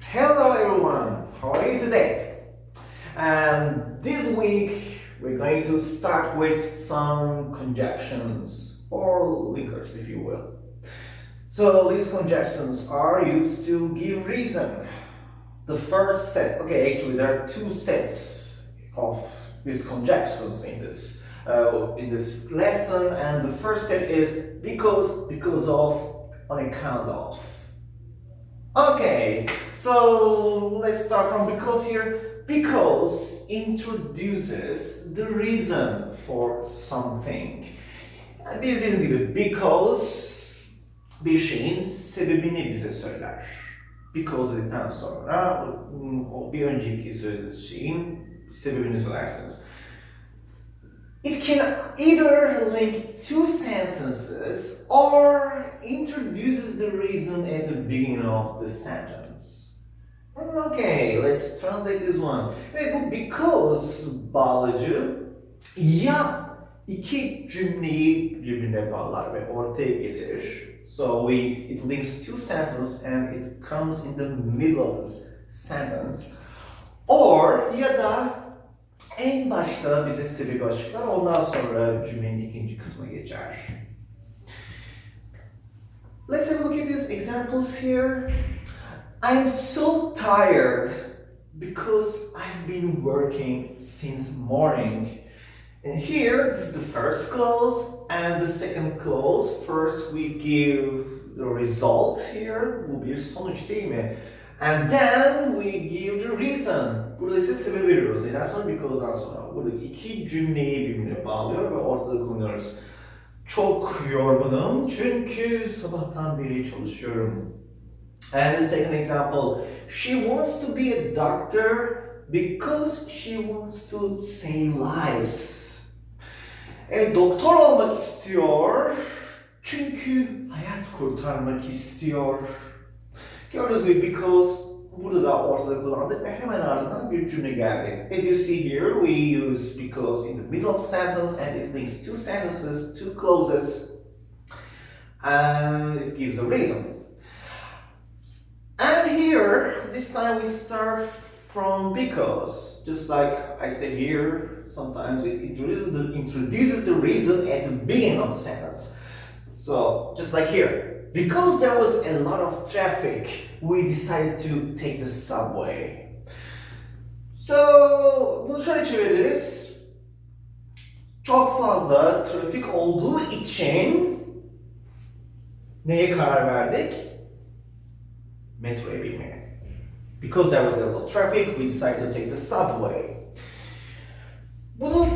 Hello everyone, how are you today? And this week we're going to start with some conjunctions or linkers, if you will. So these conjunctions are used to give reason. The first set, okay, actually there are two sets of these conjunctions in this lesson, and the first set is because of, on account of. Okay, so let's start from because here. Because introduces the reason for something. Bildiğiniz gibi because bir şeyin sebebini bize söyler. Because dedikten sonra o bir önceki söylediğiniz şeyin sebebini söylersiniz. It can either link two sentences or introduces the reason at the beginning of the sentence. Okay, let's translate this one. Evet, bu because bağlacı ya iki cümleyi birbirine bağlar ve ortaya gelir. So it links two sentences and it comes in the middle of the sentence. Or ya da en başta bize sebebi açıklar, ondan sonra cümlenin ikinci kısmına geçer. Let's have a look at these examples here. I'm so tired because I've been working since morning. And here, this is the first clause and the second clause. First we give the result here. Bu bir sonuç değil mi? And then we give the reason. Burada ise sebebi veriyoruz. Neden sonra? Because'dan sonra. Buradaki iki cümleyi birbirine bağlıyor ve ortada kullanıyoruz. Çok yorgunum çünkü sabahtan beri çalışıyorum. And the second example, she wants to be a doctor because she wants to save lives. Doktor olmak istiyor çünkü hayat kurtarmak istiyor. Gördüğünüz gibi because burada da ortada kullandık ve hemen ardından bir cümle geldi. As you see here, we use because in the middle of the sentence and it links two sentences, two clauses, and it gives a reason. And here, this time we start from because. Just like I said here, sometimes it introduces the reason at the beginning of the sentence. So, just like here, because there was a lot of traffic, we decided to take the subway. So, bunu şöyle çevirebiliriz. Çok fazla trafik olduğu için neye karar verdik? Metroya binmeye. Because there was a lot of traffic, we decided to take the subway. Bunu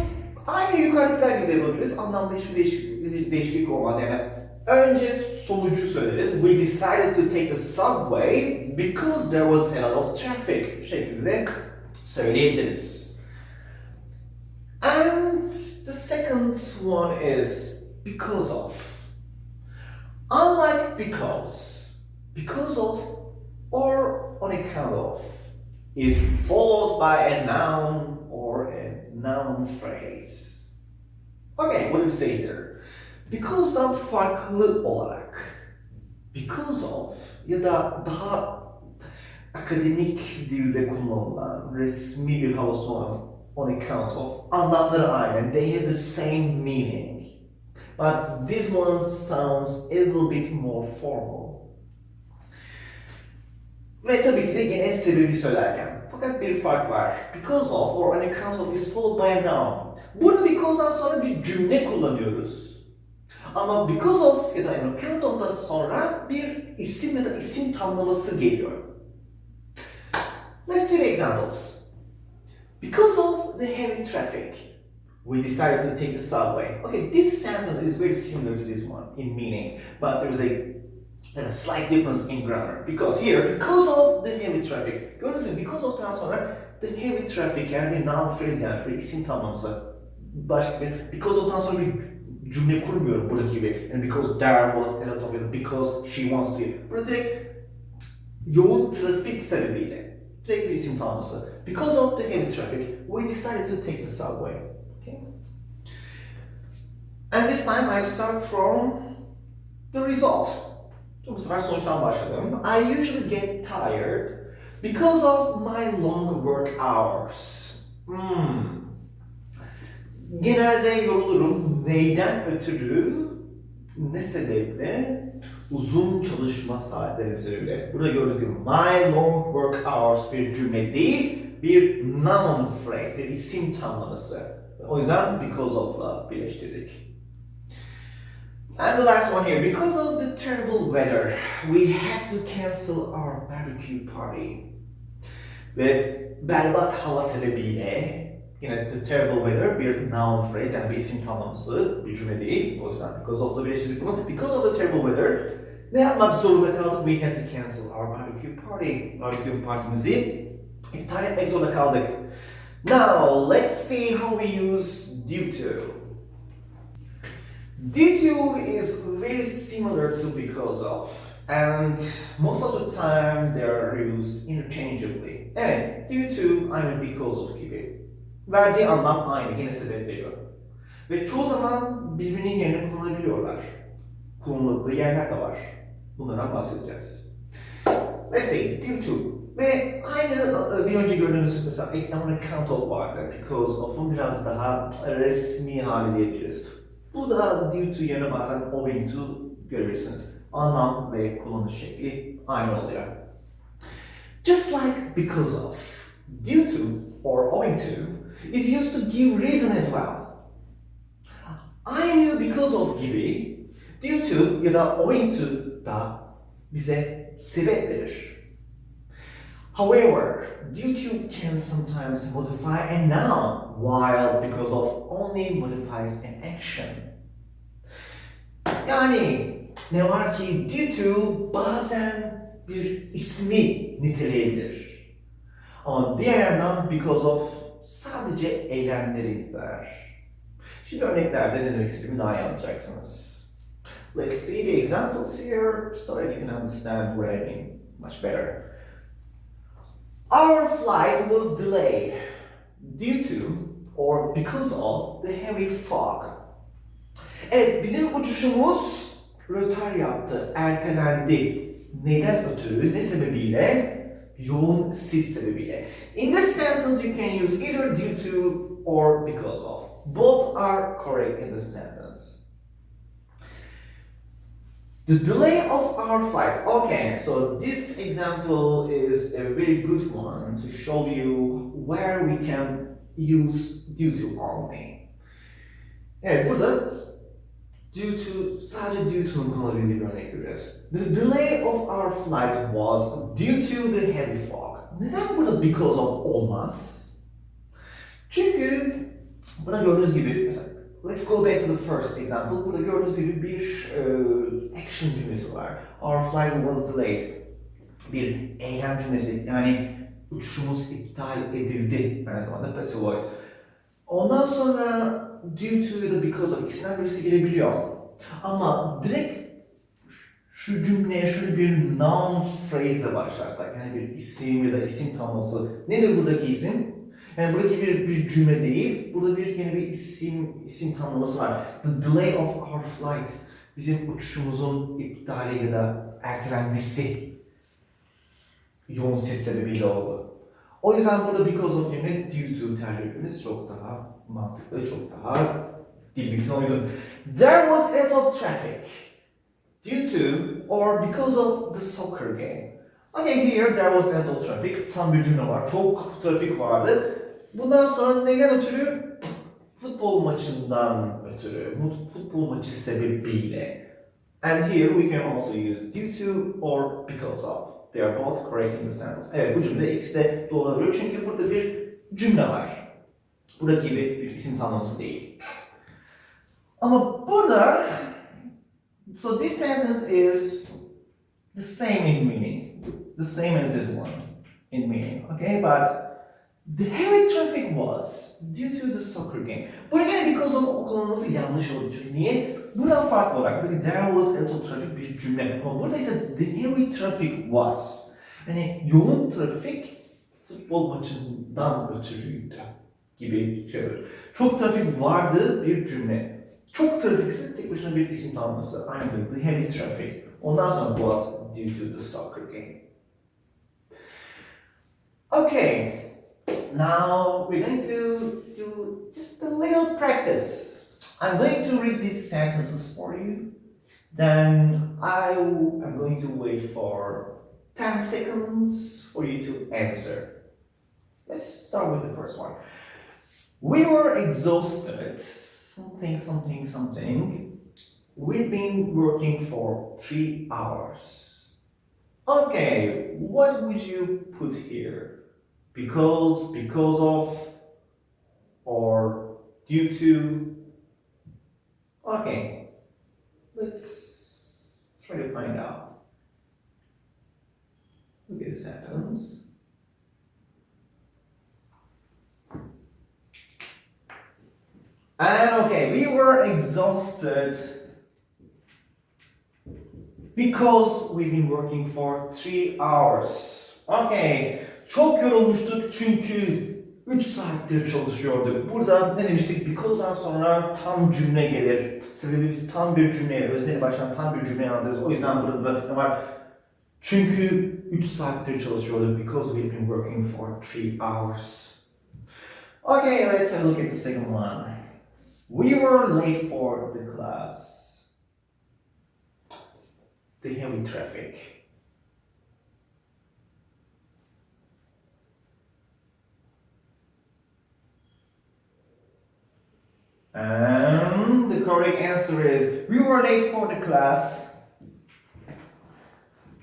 aynı yukarıdakiler gibi de yapabiliriz. Anlamda hiçbir değişiklik olmaz. Yani önce sonucu söyleriz. We decided to take the subway because there was a lot of traffic. Bu şekilde söyleyebiliriz. And the second one is because of. Unlike because of or on account of is followed by a noun or a noun phrase. Okay, what do we say here? Because'dan farklı olarak, because of ya da daha akademik dilde kullanılan, resmi bir havası olan on account of anlamları aynı. They have the same meaning. But this one sounds a little bit more formal. Ve tabii ki de gene sebebi söylerken. Fakat bir fark var. Because of or on account of is followed by a noun. Burada because'dan sonra bir cümle kullanıyoruz. Ama because of ya da on account of'dan sonra bir isim ya da isim tamlaması geliyor. Let's see the examples. Because of the heavy traffic, we decided to take the subway. Okay, this sentence is very similar to this one in meaning, but there's a slight difference in grammar. Because here, because of the heavy traffic. Gördüğünüz gibi because of'tan sonra the heavy traffic yani bir noun phrase yani bir isim tamlaması. Başka bir because of'tan sonra bir cümle kurmuyorum buradaki gibi. And because there was a lot of it, because she wants to. Burada direkt yoğun trafik sebebiyle. Direkt bir isim tamlaması. Because of the heavy traffic, we decided to take the subway. Okay? And this time I start from the result. Bu sefer sonuçtan başladım. I usually get tired Because of my long work hours. Genelde yorulurum. Neyden ötürü? Ne sebeple? Uzun çalışma saatlerim sebebiyle. Burada gördüğünüz gibi my long work hours bir cümle değil, bir noun phrase, bir isim tamlaması. O yüzden because of'la birleştirdik. And the last one here, because of the terrible weather, we had to cancel our barbecue party. Ve berbat hava sebebiyle, yine the terrible weather bir noun phrase, yani bir isim tamlaması, bir cümle değil. O yüzden because of'la birleştirdik bunu. Because of the terrible weather, ne yapmak zorunda kaldık? We had to cancel our barbecue party. Barbecue partimizi iptal etmek zorunda kaldık. Now, let's see how we use due to. Due to is very similar to because of, and most of the time they are used interchangeably. Evet, due to aynı because of gibi. Verdiği anlam aynı, yine sebep veriyor. Ve çoğu zaman birbirinin yerine kullanabiliyorlar. Kullanıldığı yerler de var. Bunlardan bahsedeceğiz. Let's say, due to. Ve aynı bir önce gördüğünüz mesela on account of vardı. Because of'un biraz daha resmi hali diyebiliriz. Bu da due to yerine bazen owing to görebilirsiniz. Anlam ve kullanış şekli aynı oluyor. Just like because of, due to or owing to is used to give reason as well. Aynı because of gibi due to ya da owing to da bize sebep verir. However, due to can sometimes modify a noun, while because of only modifies an action. Yani ne var ki due to bazen bir ismi niteleyebilir. Ama diğer yandan because of sadece eylemleri niteler. Şimdi örneklerde ne demek istediğimi daha iyi anlayacaksınız. Let's see the examples here so that you can understand what I mean much better. Our flight was delayed due to or because of the heavy fog. Evet, bizim uçuşumuz rötar yaptı, ertelendi. Neden ötürü, ne sebebiyle? Yoğun sis sebebiyle. In this sentence you can use either due to or because of. Both are correct in this sentence. The delay of our flight. Okay, so this example is a very good one to show you where we can use due to only. Evet, burada due to, sadece due to'nun kullanabildiği bir örnek göreceğiz. The delay of our flight was due to the heavy fog. Neden burada because of olmaz? Çünkü burada gördüğünüz gibi, mesela, let's go back to the first example. Burada gördüğünüz gibi bir action cümlesi var. Our flight was delayed. Bir eylem cümlesi, yani uçuşumuz iptal edildi. Aynı zamanda passive voice. Ondan sonra due to ya da because of ikisinden birisi gelebiliyor. Ama direkt şu cümleye şöyle bir noun phrase ile başlarsak, yani bir isim ya da isim tamlaması. Nedir buradaki isim? Yani buradaki bir cümle değil, burada yine bir isim tamlaması var. The delay of our flight, bizim uçuşumuzun iptali ya da ertelenmesi yoğun sis sebebiyle oldu. O yüzden burada because of yerine due to tercih etmeniz çok daha mantıklı, çok daha dil bilgisine uygun. There was a lot of traffic due to or because of the soccer game. Okay, here there was a lot of traffic. Tam bir cümle var. Çok trafik vardı. Bundan sonra neden ötürü? Futbol maçından ötürü. Futbol maçı sebebiyle. And here we can also use due to or because of. They are both correct in the sentence. Evet, bu cümle ikisi de doğru oluyor çünkü burada bir cümle var. Buradaki gibi bir isim tanımlaması değil. Ama burada, so this sentence is the same in meaning. The same as this one in meaning. Okay, but the heavy traffic was due to the soccer game. Burada gene because of kullanılması yanlış oldu çünkü niye? Buradan farklı olarak böyle there was a lot of traffic bir cümle. Ama burada ise the heavy traffic was. Yani yoğun trafik futbol maçından ötürüydü gibi şeyler. Çok trafik vardı bir cümle. Çok trafik ise tek başına bir isim tanımlaması. Aynı the heavy traffic. Ondan sonra was due to the soccer game. Okay, now we're going to do just a little practice. I'm going to read these sentences for you. Then I'm going to wait for 10 seconds for you to answer. Let's start with the first one. We were exhausted. Something, something, something. We've been working for 3 hours. Okay, what would you put here? Because of, or due to? Okay, let's try to find out. Look at the sentence. And okay, we were exhausted because we've been working for 3 hours. Okay, çok yorulmuştuk çünkü 3 saattir çalışıyorduk. Burada ne demiştik? Because'dan sonra tam cümle gelir. Sebebi biz tam bir cümleye, özneli başlayan tam bir cümleye anlatırız. O yüzden burada ne var? Çünkü 3 saattir çalışıyorduk. Because we've been working for 3 hours. Okay, let's have a look at the second one. We were late for the class. The heavy traffic. And the correct answer is we were late for the class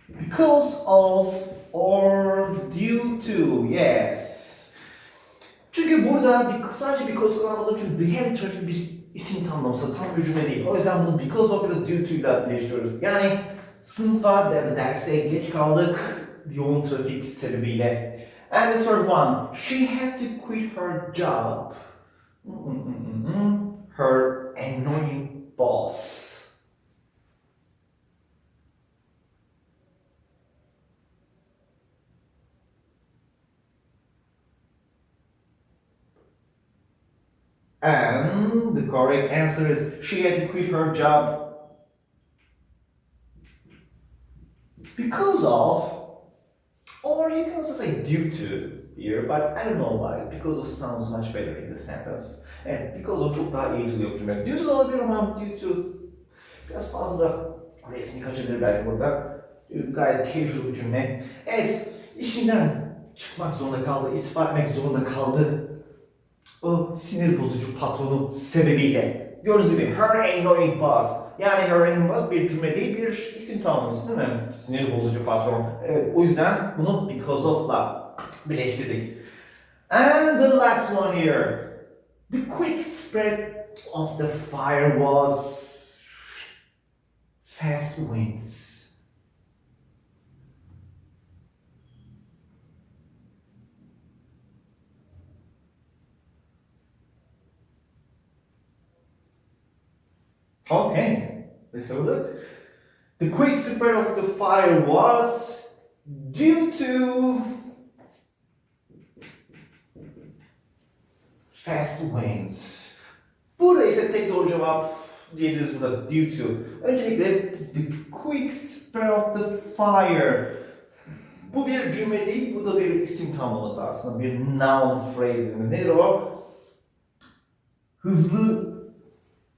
because of or due to. Yes. Çünkü burada sadece because kullanmadım çünkü the heavy traffic bir isim tanımlaması, tam bir cümle değil. O yüzden bunu because of ya da due to ile birleştiriyoruz. Yani sınıfa ya da derse geç kaldık yoğun trafik sebebiyle. And the third one, she had to quit her job. Her annoying boss. And the correct answer is she had to quit her job because of, or you can also say due to here, but I don't know why. Because of sounds much better in the sentence. And because of çok daha iyi duyuyor cümle. Due to da olabilir ama due to biraz fazla resmi kaçabilir belki burada. Gayet casual bir cümle. Evet, işinden çıkmak zorunda kaldı, istifa etmek zorunda kaldı. O sinir bozucu patronu sebebiyle. Gördüğünüz gibi her annoying boss. Yani her annoying boss bir cümle değil, bir isim tanımlaması değil mi? Sinir bozucu patron. Evet, o yüzden bunu because of'la birleştirdik. And the last one here. The quick spread of the fire was fast winds. Okay, let's have a look. The quick spread of the fire was due to fast winds. Burada ise tek doğru cevap diyebiliriz burada due to. Öncelikle the quick spread of the fire. Bu bir cümle değil, bu da bir isim tanımlaması aslında. Bir noun phrase dediğimiz. Nedir o? Hızlı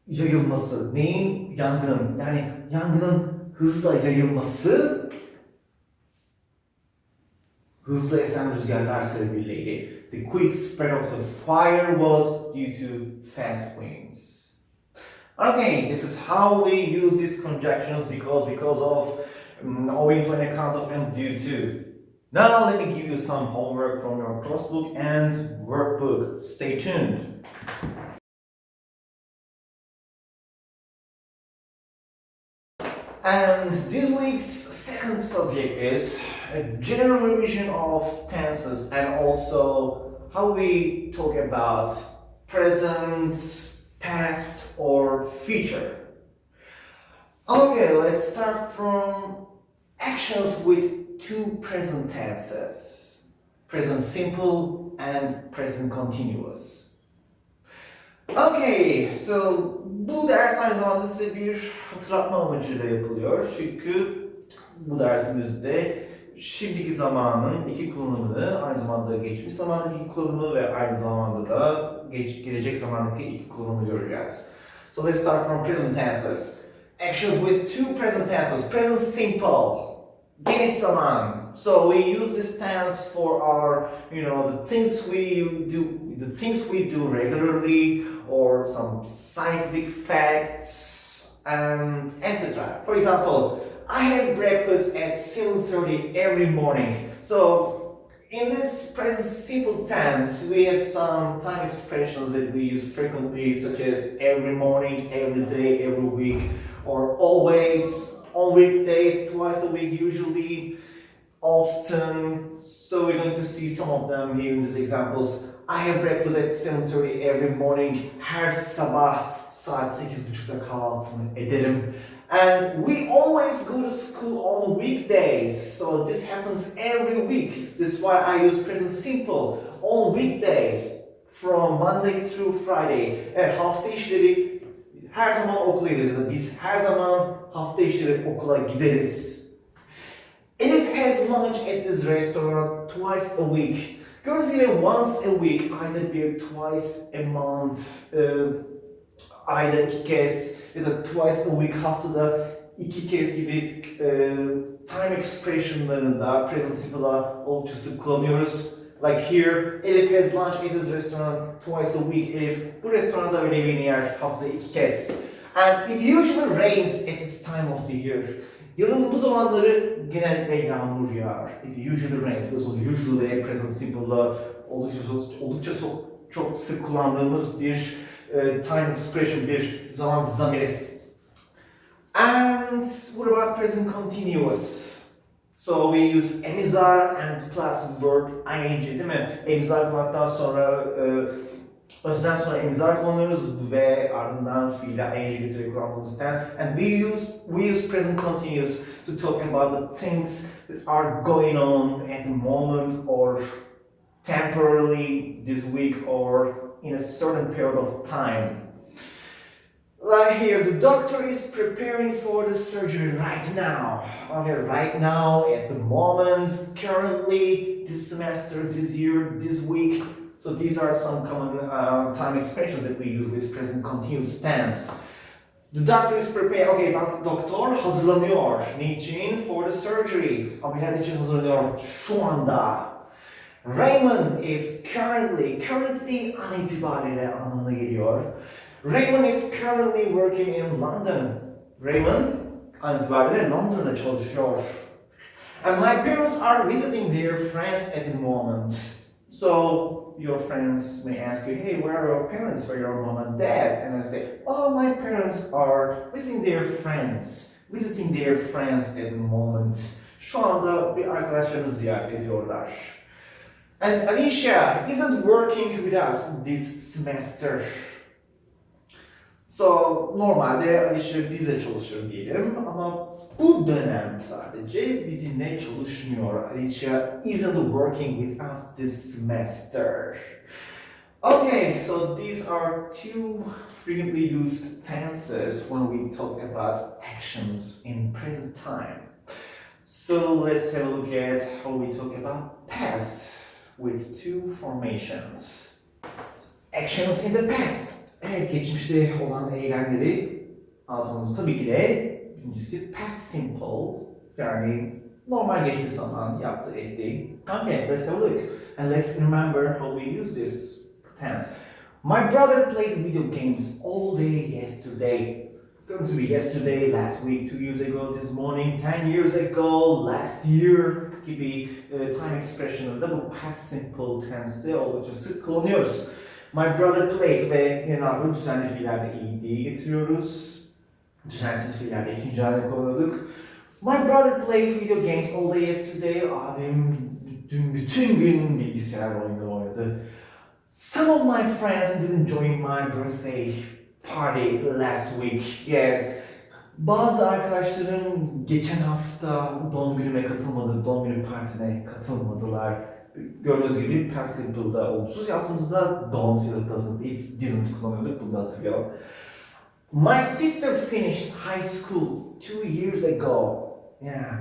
yayılması. Neyin? Yangının. Yani yangının hızla yayılması hızlı esen rüzgarlar sebebiyleydi. The quick spread of the fire was due to fast winds. Okay, this is how we use these conjunctions because of, owing to an account of, and due to. Now let me give you some homework from your crossbook and workbook. Stay tuned. And this week's second subject is a general revision of tenses and also how we talk about present, past, or future. Okay, let's start from actions with two present tenses. Present simple and present continuous. Okay, so bu ders aynı zamanda size bir hatırlatma amacıyla yapılıyor. Çünkü bu dersimizde şimdiki zamanın iki kullanımını, aynı zamanda geçmiş zamandaki iki kullanımı ve aynı zamanda da gelecek zamandaki iki kullanımı göreceğiz. So let's start from present tenses. Actions with two present tenses. Present simple. Geniş zaman. So we use this tense for our, the things we do regularly, or some scientific facts, and etc. For example, I have breakfast at 7:30 every morning. So in this present simple tense, we have some time expressions that we use frequently, such as every morning, every day, every week, or always, on weekdays, twice a week usually, often. So we're going to see some of them here in these examples. I have breakfast at 7:30 every morning. Her sabah saat 8:30'da kahvaltımı ederim. And we always go to school on weekdays. So this happens every week. This is why I use present simple. On weekdays. From Monday through Friday. Evet, hafta işleri her zaman okula gideriz. Biz her zaman hafta işleri okula gideriz. Elif has lunch at this restaurant twice a week. Gördüğünüz gibi once a week, either bir twice a month, ayda 2 kez ya da twice a week, haftada 2 kez gibi time expressionlarında present simple'a oldukça sık kullanıyoruz. Like here, Elif has lunch at this restaurant twice a week. Elif bu restoranda öğle yer haftada 2 kez. And it usually rains at this time of the year. Yılın bu zamanları genellikle yağmur yağar. It usually rains. Biliyorsunuz usually present simple'da oldukça çok sık kullandığımız bir time expression, bir zaman zamiri. And what about present continuous? So we use emizar and plus verb ing, değil mi? Emizar kullandıktan sonra özden sonra emizar kullanıyoruz ve ardından fiile ing getirerek kullandığımız tense. And we use present continuous to talk about the things that are going on at the moment, or temporarily this week, or in a certain period of time. Like here, the doctor is preparing for the surgery right now. Okay, right now, at the moment, currently, this semester, this year, this week. So these are some common time expressions that we use with present continuous tense. The doctor is preparing. Okay, doktor hazırlanıyor. Niçin? For the surgery. Ameliyat için hazırlanıyor şu anda. Raymond is currently an itibariyle anlamına geliyor. Raymond is currently working in London. Raymond an itibariyle Londra'da çalışıyor. And my parents are visiting their friends at the moment. So your friends may ask you, hey, where are your parents, where are your mom and dad? And I say, oh, my parents are visiting their friends at the moment. Şu anda bir arkadaşlarını ziyaret ediyorlar. And Alicia isn't working with us this semester. So normalde Alicia bize çalışır diyelim ama bu dönem sadece bizimle çalışmıyor. Alicia isn't working with us this semester. Okay, so these are two frequently used tenses when we talk about actions in present time. So let's have a look at how we talk about past with two formations. Actions in the past. Evet, geçmişte olan eylemleri anlatmamız tabii ki de birincisi past simple, yani normal geçmiş zaman yaptı, etti. Okay, let's have a look and let's remember how we use this tense. My brother played video games all day yesterday. Going to be yesterday, last week, 2 years ago, this morning, 10 years ago, last year gibi time expression'ında bu past simple tense'de oldukça sık kullanıyoruz. My brother played ve yine abi düzenli fiillerde iyiydi getiriyoruz. Düzensiz fiillerde ikinci hale kullanıyorduk. My brother played video games all day yesterday. Abim bütün gün bilgisayar oyunları oynadı. Some of my friends didn't join my birthday party last week. Yes. Bazı arkadaşlarım geçen hafta doğum günüme katılmadı, doğum günü partine katılmadılar. Gördüğünüz gibi past simple'da olumsuz yaptığımızda don't ya da doesn't değil, didn't kullanıyorduk. Bunu da hatırlayalım. My sister finished high school 2 years ago. Yeah,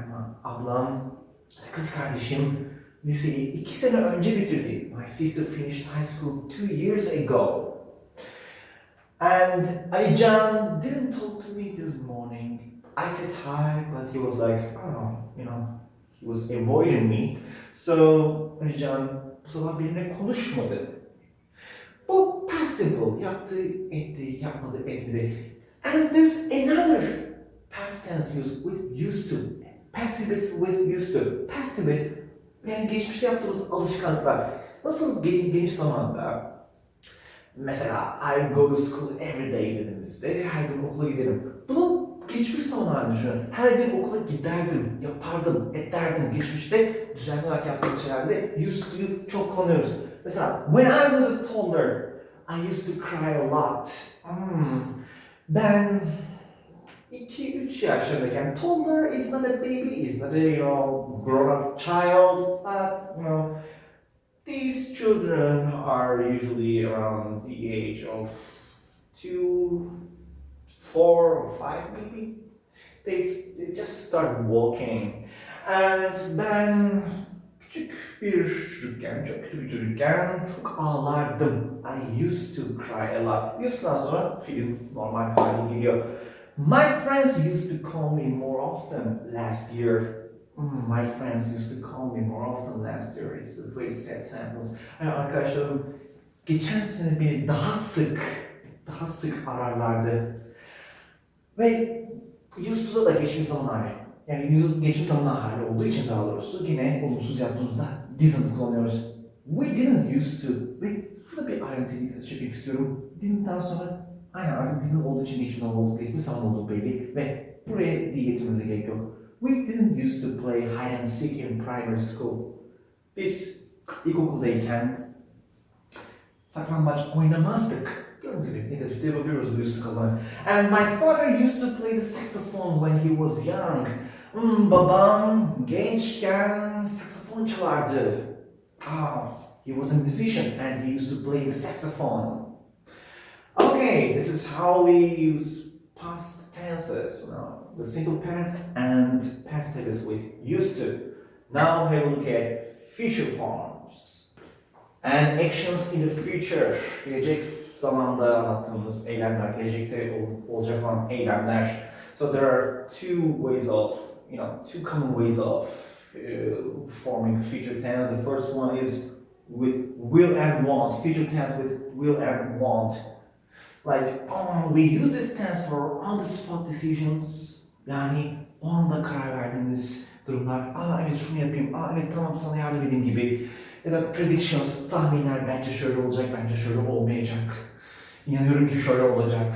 ablam Kız kardeşim liseyi 2 sene önce bitirdi. My sister finished high school 2 years ago. And Alican didn't talk to me this morning. I said hi, but he was like, oh, he was avoiding me. So Alican bu sabah benimle konuşmadı. Bu past simple. Yaptı, etti, yapmadı, etmedi. And there's another past tense use with used to. Passive with used to. Passive yani geçmişte yaptığımız alışkanlıklar. Nasıl geniş zamanda mesela I go to school every day dediğimizde her gün okula giderim. Bunu geçmiş zaman halini düşünün. Her gün okula giderdim, yapardım, ederdim. Geçmişte düzenli olarak yaptığımız şeylerde used to'yu çok kullanıyoruz. Mesela when I was a toddler, I used to cry a lot. Ben 2-3 yaşlarındayken toddler is not a baby, is not a grown-up child, but these children are usually around the age of 2, 4 or 5 maybe. They just start walking. And ben çok küçük bir çocukken çok ağlardım. I used to cry a lot. Used'dan sonra film normal hale geliyor. My friends used to call me more often last year. My friends used to call me more often last year. It's a very sad sentence. Yani arkadaşlarım geçen sene beni daha sık ararlardı. Ve used to'da da geçmiş zaman hali. Yani geçmiş zaman hali olduğu için daha doğrusu yine olumsuz yaptığımızda didn't kullanıyoruz. We didn't used to. Ve şurada bir ayrıntıyı dikkat çekmek istiyorum. Didn't'ten sonra aynen artık didn't olduğu için geçmiş zaman olduk belli ve buraya di getirmemize gerek yok. We didn't used to play hide and seek in primary school. Biz ilkokuldayken saklambaç oynamazdık. Gördüğünüz gibi negatifte yapabiliyoruz bu used to kalanı. And my father used to play the saxophone when he was young. Babam gençken saksafon çalardı. He was a musician and he used to play the saxophone. Okay, this is how we use past tenses, the simple past and past tenses with used to. Now have a look at future forms and actions in the future. Gelecek zamanda anlattığımız eylemler, gelecekte olacak olan eylemler. So there are two common ways of forming future tense. The first one is with will and want. Future tense with will and want. Like, we use this tense for on-the-spot decisions. Yani o anda karar verdiğimiz durumlar. Evet şunu yapayım, evet tamam sana yardım edeyim gibi. Ya da predictions, tahminler bence şöyle olacak, bence şöyle olmayacak. İnanıyorum ki şöyle olacak.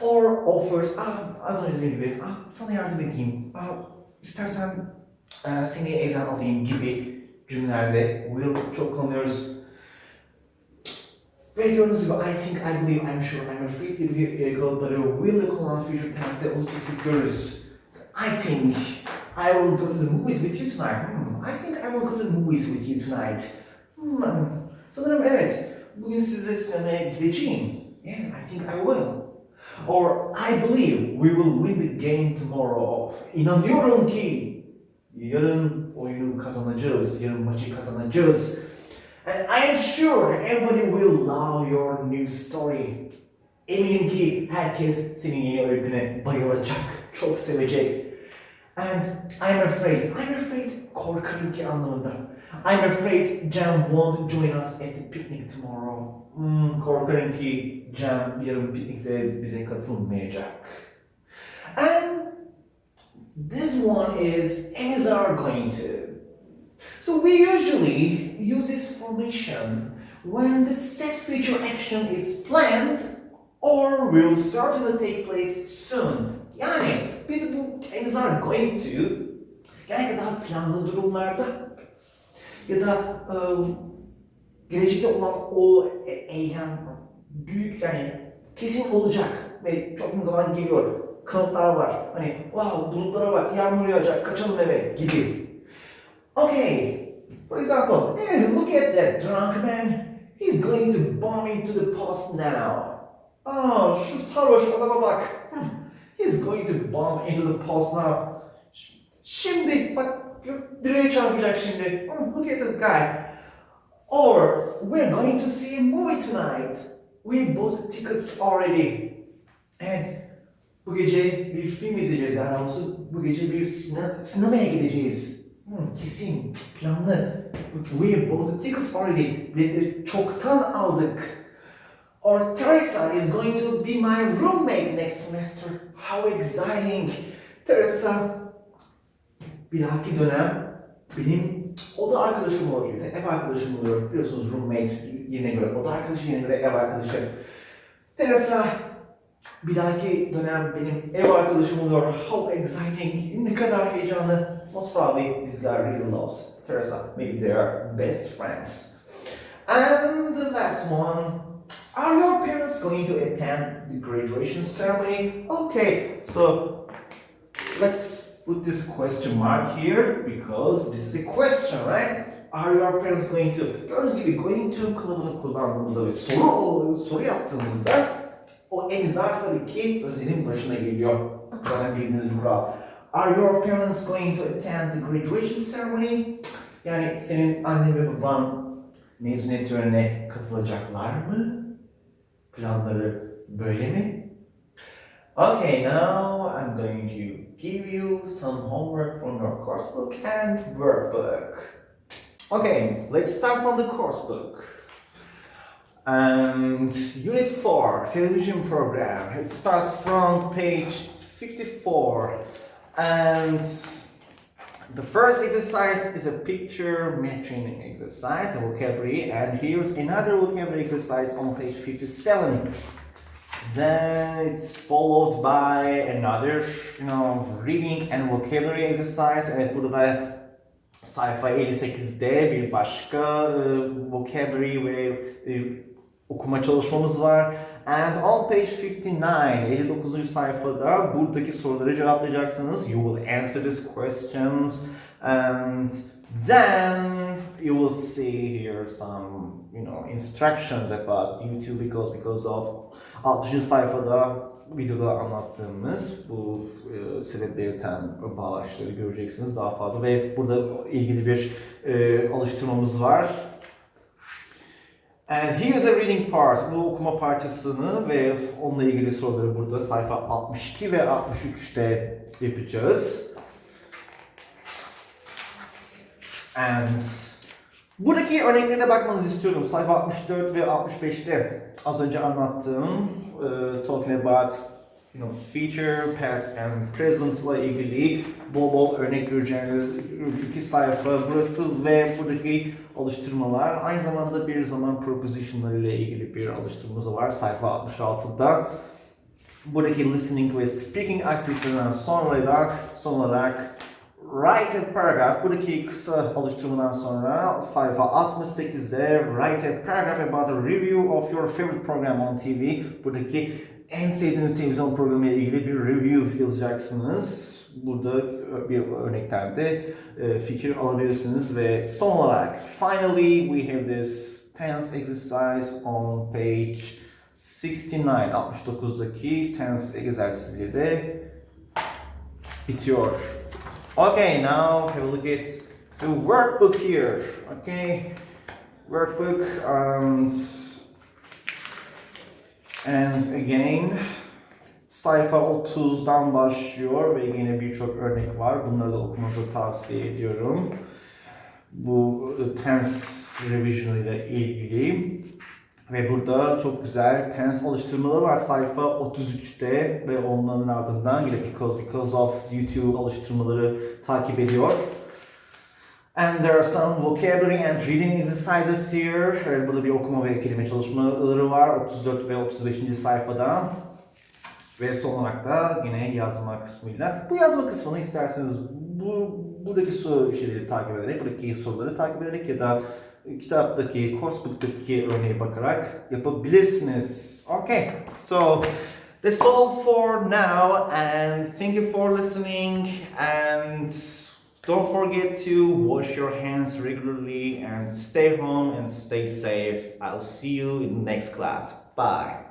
Or offers, az önce dediğim gibi, sana yardım edeyim. İstersen seni evden alayım gibi cümlelerde will çok kullanıyoruz. Ve gördüğünüz gibi I think, I believe, I'm sure, I'm afraid gibi kalıpları will'le kullanılan future tense'de oldukça sık görürüz. I think I will go to the movies with you tonight. I think I will go to the movies with you tonight. Sanırım evet, bugün sizle sinemaya gideceğim. Yeah, I think I will. Or I believe we will win the game tomorrow. İnanıyorum ki yarın oyunu kazanacağız, yarın maçı kazanacağız. And I am sure everybody will love your new story. Eminim ki herkes senin yeni öyküne bayılacak, çok sevecek. And I'm afraid korkarım ki anlamında. I'm afraid Cem won't join us at the picnic tomorrow. Korkarım ki Cem yarın piknikte bize katılmayacak. And this one is are going to. So we usually use this formation when the set future action is planned or will certainly take place soon. Yani biz bu are going to genellikle daha planlı durumlarda ya da gelecekte olan o eylem büyük yani kesin olacak ve çok uzun zaman geliyor. Kanıtlar var. Hani wow bulutlara bak yağmur yağacak kaçalım eve gibi. Okay, for example, hey, look at that drunk man. He's going to bomb into the post now. Şu sarhoş adama bak. He's going to bomb into the post now. Şimdi bak direğe çarpacak şimdi. Look at that guy. Or we're going to see a movie tonight. We bought tickets already. Evet, bu gece bir film izleyeceğiz daha doğrusu. Bu gece bir sinemaya gideceğiz. Kesin, planlı. We bought tickets already. Biletleri çoktan aldık. Or Teresa is going to be my roommate next semester. How exciting! Teresa bir dahaki dönem benim oda arkadaşım oluyor. Ev arkadaşım oluyor. Biliyorsunuz roommate yerine göre, oda arkadaşı yerine göre ev arkadaşı. Teresa bir dahaki dönem benim ev arkadaşım oluyor. How exciting! Ne kadar heyecanlı. Most probably this guy really loves Teresa. Maybe they are best friends. And the last one. Are your parents going to attend the graduation ceremony? Okay, so let's put this question mark here because this is a question, right? Are your parents going to? Gördüğünüz gibi going to kılığını kullandığımızda ve soru yaptığımızda o en zarf tabii ki özelin başına geliyor. Zaten bildiğiniz bir kural. Are your parents going to attend the graduation ceremony? Yani senin annen ve baban mezuniyet törenine katılacaklar mı? Planları böyle mi? Okay, now I'm going to give you some homework from your course book and workbook. Okay, let's start from the course book. And Unit 4, television program. It starts from page 54. And the first exercise is a picture matching exercise, a vocabulary, and here's another vocabulary exercise on page 57. Then it's followed by another, reading and vocabulary exercise. Evet, burada da sayfa 58'de bir başka vocabulary ve okuma çalışmamız var. And on page 59 sayfada buradaki soruları cevaplayacaksınız. You will answer these questions and then you will see here some, instructions about YouTube because of 60. sayfada videoda anlattığımız bu sebep belirten bağlaçları göreceksiniz daha fazla ve burada ilgili bir alıştırmamız var. And here's a reading part. Bu okuma parçasını ve onunla ilgili soruları burada sayfa 62 ve 63'te yapacağız. And buradaki örneklere bakmanızı istiyorum. Sayfa 64 ve 65'te az önce anlattığım talking about future, past and present ile ilgili bol örnek göreceğiniz iki sayfa burası ve buradaki alıştırmalar. Aynı zamanda bir zaman prepositionları ile ilgili bir alıştırmamız var sayfa 66'da. Buradaki listening ve speaking aktivitelerinden son olarak write a paragraph. Buradaki kısa alıştırmadan sonra sayfa 68'de write a paragraph about a review of your favorite program on TV. Buradaki en sevdiğiniz televizyon programı ile ilgili bir review yazacaksınız. Burada bir örnekten de fikir alabilirsiniz ve son olarak finally we have this tense exercise on page 69'daki tense egzersiziyle de bitiyor. Okay, now have a look at the workbook here. Okay, workbook and again sayfa 30'dan başlıyor ve yine birçok örnek var. Bunları da okumanızı tavsiye ediyorum. Bu tense revision ile ilgili. Ve burada çok güzel tense alıştırmaları var sayfa 33'te ve onların ardından yine because of YouTube alıştırmaları takip ediyor. And there are some vocabulary and reading exercises here. Burada bir okuma ve kelime çalışmaları var 34 ve 35. sayfada. Ve son olarak da yine yazma kısmıyla. Bu yazma kısmını isterseniz buradaki şeyleri takip ederek, buradaki soruları takip ederek ya da kitaptaki, coursebook'taki örneğe bakarak yapabilirsiniz. Okay, so that's all for now and thank you for listening and don't forget to wash your hands regularly and stay home and stay safe. I'll see you in the next class. Bye.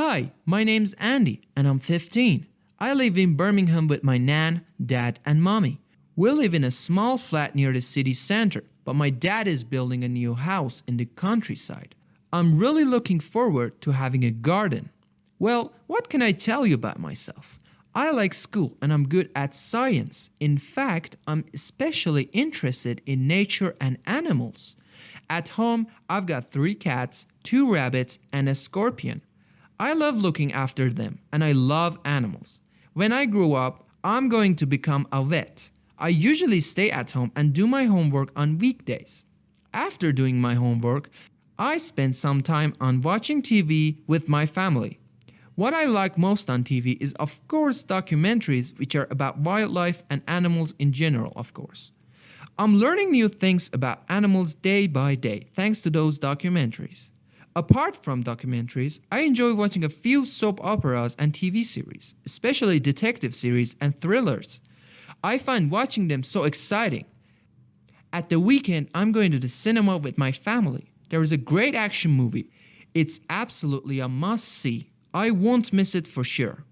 Hi, my name's Andy and I'm 15. I live in Birmingham with my nan, dad, and mommy. We live in a small flat near the city center, but my dad is building a new house in the countryside. I'm really looking forward to having a garden. Well, what can I tell you about myself? I like school and I'm good at science. In fact, I'm especially interested in nature and animals. At home, I've got 3 cats, 2 rabbits, and a scorpion. I love looking after them and I love animals. When I grow up, I'm going to become a vet. I usually stay at home and do my homework on weekdays. After doing my homework, I spend some time on watching TV with my family. What I like most on TV is, of course, documentaries which are about wildlife and animals in general, of course. I'm learning new things about animals day by day thanks to those documentaries. Apart from documentaries, I enjoy watching a few soap operas and TV series, especially detective series and thrillers. I find watching them so exciting. At the weekend, I'm going to the cinema with my family. There is a great action movie. It's absolutely a must-see. I won't miss it for sure.